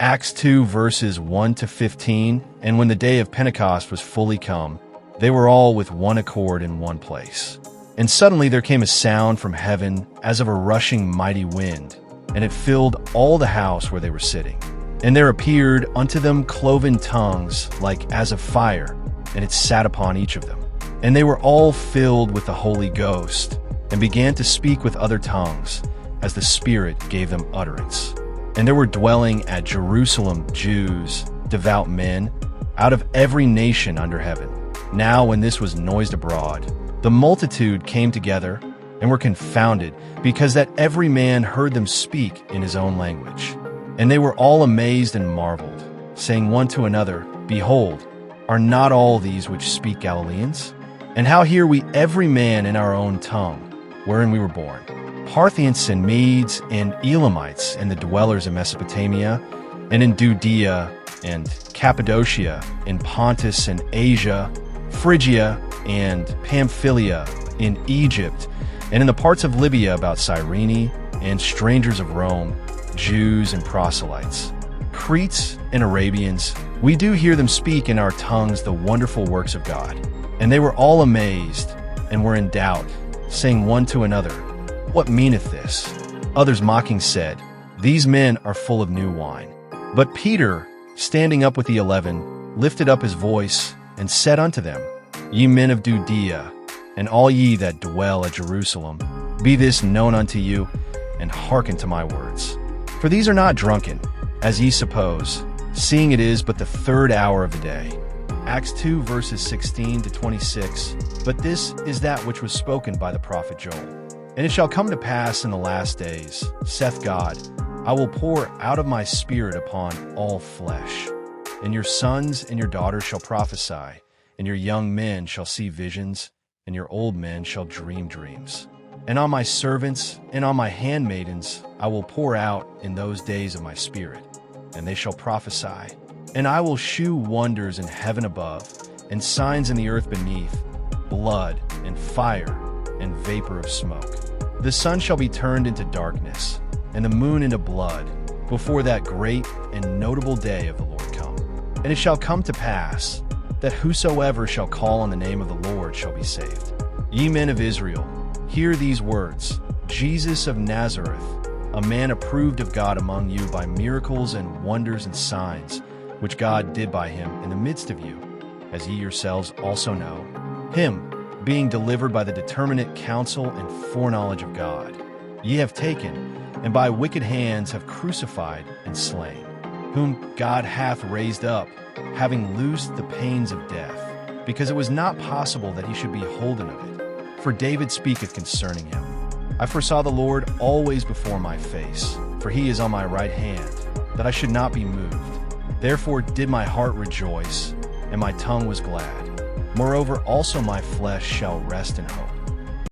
Acts 2 verses 1 to 15. And when the day of Pentecost was fully come, they were all with one accord in one place. And suddenly there came a sound from heaven as of a rushing mighty wind, and it filled all the house where they were sitting. And there appeared unto them cloven tongues like as of fire, and it sat upon each of them. And they were all filled with the Holy Ghost, and began to speak with other tongues, as the Spirit gave them utterance. And there were dwelling at Jerusalem Jews, devout men, out of every nation under heaven. Now when this was noised abroad, the multitude came together, and were confounded, because that every man heard them speak in his own language. And they were all amazed and marveled, saying one to another, Behold, are not all these which speak Galileans? And how hear we every man in our own tongue, wherein we were born? Parthians and Medes and Elamites and the dwellers in Mesopotamia, and in Judea and Cappadocia, in Pontus and Asia, Phrygia and Pamphylia, in Egypt, and in the parts of Libya about Cyrene, and strangers of Rome, Jews and proselytes, Cretes and Arabians, we do hear them speak in our tongues the wonderful works of God. And they were all amazed, and were in doubt, saying one to another, What meaneth this? Others mocking said, These men are full of new wine. But Peter, standing up with the 11, lifted up his voice, and said unto them, Ye men of Judea, and all ye that dwell at Jerusalem, be this known unto you, and hearken to my words. For these are not drunken, as ye suppose, seeing it is but the third hour of the day. Acts 2 verses 16 to 26. But this is that which was spoken by the prophet Joel. And it shall come to pass in the last days, saith God, I will pour out of my spirit upon all flesh. And your sons and your daughters shall prophesy, and your young men shall see visions, and your old men shall dream dreams. And on my servants and on my handmaidens I will pour out in those days of my spirit, and they shall prophesy. And I will shew wonders in heaven above, and signs in the earth beneath, blood and fire and vapor of smoke. The sun shall be turned into darkness, and the moon into blood, before that great and notable day of the Lord come. And it shall come to pass, that whosoever shall call on the name of the Lord shall be saved. Ye men of Israel, hear these words, Jesus of Nazareth, a man approved of God among you by miracles and wonders and signs, which God did by him in the midst of you, as ye yourselves also know, him being delivered by the determinate counsel and foreknowledge of God, ye have taken, and by wicked hands have crucified and slain, whom God hath raised up, having loosed the pains of death, because it was not possible that he should be holden of it. For David speaketh concerning him, I foresaw the Lord always before my face, for he is on my right hand, that I should not be moved. Therefore did my heart rejoice, and my tongue was glad. Moreover also my flesh shall rest in hope.